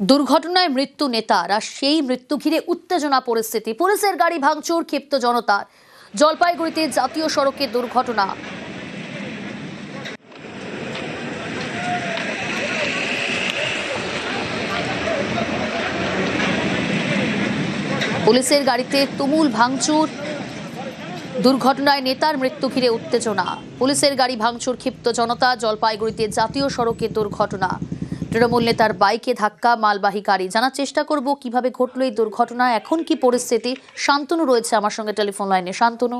দুর্ঘটনায় মৃত্যু নেতার আর সেই মৃত্যু ঘিরে উত্তেজনা পরিস্থিতি। পুলিশের গাড়ি ভাঙচুর, ক্ষিপ্ত জনতার। জলপাইগুড়িতে জাতীয় সড়কে দুর্ঘটনা। পুলিশের গাড়িতে তুমুল ভাঙচুর, দুর্ঘটনায় নেতার মৃত্যু ঘিরে উত্তেজনা। পুলিশের গাড়ি ভাঙচুর, ক্ষিপ্ত জনতা। জলপাইগুড়িতে জাতীয় সড়কে দুর্ঘটনা। তৃণমূল নেতার বাইকে ধাক্কা মালবাহী গাড়ি। জানার চেষ্টা করব কিভাবে ঘটলো এই দুর্ঘটনা, এখন কি পরিস্থিতি। শান্তনু রয়েছে আমার সঙ্গে টেলিফোন লাইনে। শান্তনু,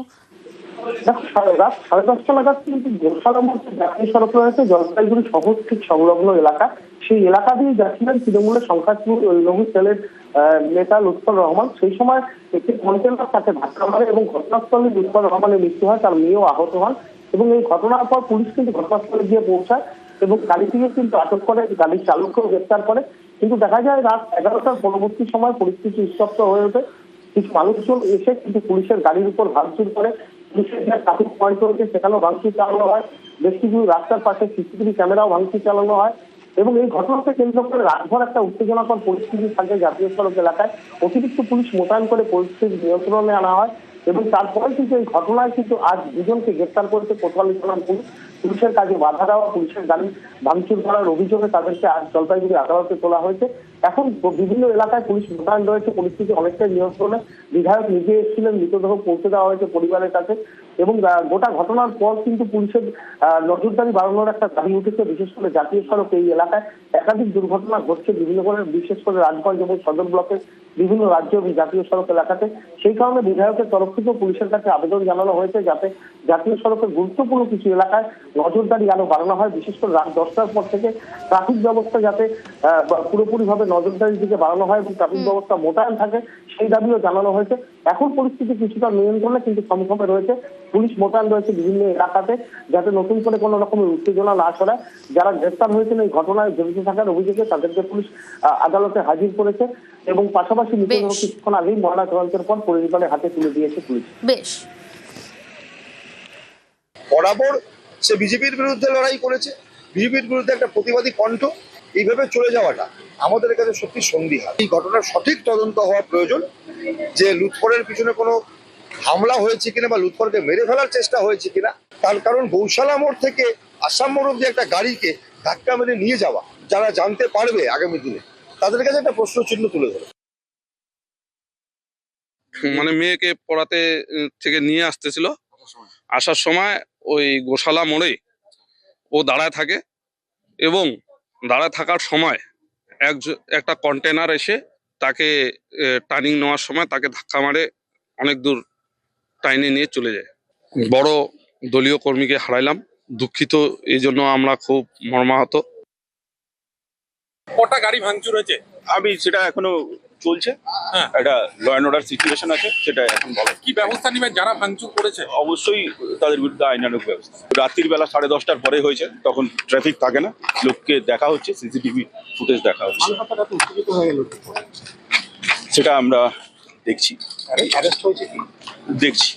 রাত 10:30 নাগাদ কিন্তু গোশালার মধ্যে জাতীয় সড়ক রয়েছে, জলপাইগুড়ি শহর ঠিক সংলগ্ন এলাকা। সেই এলাকা দিয়ে যাচ্ছিলেন তৃণমূলের সংখ্যালঘু সেলের নেতা লুৎফর রহমান। সেই সময় একটি কন্টেনার তাকে ধাক্কা মারে এবং ঘটনাস্থলে লুৎফর রহমানের মৃত্যু হয়, তার মেয়েও আহত হন। এবং এই ঘটনার পর পুলিশ কিন্তু ঘটনাস্থলে গিয়ে পৌঁছায় এবং গাড়ি থেকে কিন্তু আটক করে, গাড়ির চালককেও গ্রেপ্তার করে। কিন্তু দেখা যায় রাত 11টার পরবর্তী সময় পরিস্থিতি উত্তপ্ত হয়ে ওঠে। কিছু মানুষজন এসে কিন্তু পুলিশের গাড়ির উপর ভাঙচুর করে। পুলিশের যে ট্রাফিক পয়েন্ট রয়েছে সেখানেও ভাঙচুর চালানো হয়। বেশ কিছু রাস্তার পাশে সিসিটিভি ক্যামেরাও ভাঙচুর চালানো হয়। এবং এই ঘটনাকে কেন্দ্র করে রাতভর একটা উত্তেজনাকর পরিস্থিতি থাকে জাতীয় সড়ক এলাকায়। অতিরিক্ত পুলিশ মোতায়েন করে পরিস্থিতি নিয়ন্ত্রণে আনা হয় এবং তারপরে কিন্তু এই ঘটনায় কিন্তু আজ দুজনকে গ্রেপ্তার করেছে কোতোয়ালি থানার পুলিশ। পুলিশের কাজে বাধা দেওয়া, পুলিশের গাড়ি ভাঙচুর করার অভিযোগে তাদেরকে আজ জলপাইগুড়ি আদালতে তোলা হয়েছে। এখন বিভিন্ন এলাকায় পুলিশ মোতায়েন রয়েছে, পরিস্থিতি অনেকটাই নিয়ন্ত্রণে। বিধায়ক নিজে এসেছিলেন, মৃতদেহ পৌঁছে দেওয়া হয়েছে পরিবারের কাছে। এবং গোটা ঘটনার পর কিন্তু পুলিশের নজরদারি বাড়ানোর একটা দাবি উঠেছে। বিশেষ করে জাতীয় সড়ক এই এলাকায় একাধিক দুর্ঘটনা ঘটছে বিভিন্ন করে, বিশেষ করে রাজগঞ্জ এবং সদর ব্লকের বিভিন্ন রাজ্য এবং জাতীয় সড়ক এলাকাতে। সেই কারণে বিধায়কের তরফ থেকেও পুলিশের কাছে আবেদন জানানো হয়েছে যাতে জাতীয় সড়কের গুরুত্বপূর্ণ কিছু এলাকায় নজরদারি আরো বাড়ানো হয়। বিশেষ করে রাত 10টার পর থেকে ট্রাফিক ব্যবস্থা যাতে পুরোপুরিভাবে নজরদারির দিকে বাড়ানো হয় এবং ট্রাফিক ব্যবস্থা মোতায়েন থাকে, সেই দাবিও জানানো হয়েছে। এখন পরিস্থিতি কিছুটা নিয়ন্ত্রণে কিন্তু থমথমে রয়েছে। পুলিশ মোতায়েন রয়েছে বিভিন্ন এলাকাতে যাতে নতুন করে কোনো রকমের উত্তেজনা না ছড়ায়। যারা গ্রেপ্তার হয়েছেন এই ঘটনায় জড়িত থাকার অভিযোগে তাদেরকে পুলিশ আদালতে হাজির করেছে এবং পাশাপাশি মৃতদেহ কিছুক্ষণ আগেই ময়নাতদন্তের পর পরিবারের হাতে তুলে দিয়েছে পুলিশ। বেশ, বরাবর সে বিজেপির বিরুদ্ধে লড়াই করেছে, বিজেপির বিরুদ্ধে একটা প্রতিবাদী কণ্ঠ। এইভাবে চলে যাওয়াটা আমাদের কাছে সত্যি সন্দিহান। এই ঘটনার সঠিক তদন্ত হওয়া প্রয়োজন, যে লুৎফরের পিছনে কোনো হামলা হয়েছে কিনা বা লুৎফরকে মেরে ফেলার চেষ্টা হয়েছে কিনা। তার কারণ গৌশালা মোড় থেকে আসাম মোড় অব্দি একটা গাড়িকে ধাক্কা মেরে নিয়ে যাওয়া, যারা জানতে পারবে আগামী দিনে তাদের কাছে একটা প্রশ্ন চিহ্ন তুলে ধরে। মানে মেয়েকে পড়াতে থেকে নিয়ে আসতেছিল, আসার সময় ওই গোশালা মোড়ে ও দাঁড়ায় থাকে এবং দাঁড়ায় থাকার সময় একটা কন্টেনার এসে তাকে টার্নিং নেওয়ার সময় তাকে ধাক্কা মারে, অনেক দূর টাইনে নিয়ে চলে যায়। বড় দলীয় কর্মীকে হারাইলাম, দুঃখিত, এই জন্য আমরা খুব মর্মাহত। কটা গাড়ি ভাঙচুর হয়েছে আমি সেটা এখনো চলছে, একটা ল অ্যান্ড অর্ডার সিচুয়েশন আছে, সেটা এখন বলো। কি ব্যবস্থা নেবেন যারা ভাঙচুর করেছে? অবশ্যই তাদের বিরুদ্ধে আইনানুগ ব্যবস্থা। রাত্রির বেলা 10:30টার পরে হয়েছে, তখন ট্রাফিক থাকে না, লোককে দেখা হচ্ছে, সিসিটিভি ফুটেজ দেখা হচ্ছে, সেটা আমরা দেখছি। দেখছি।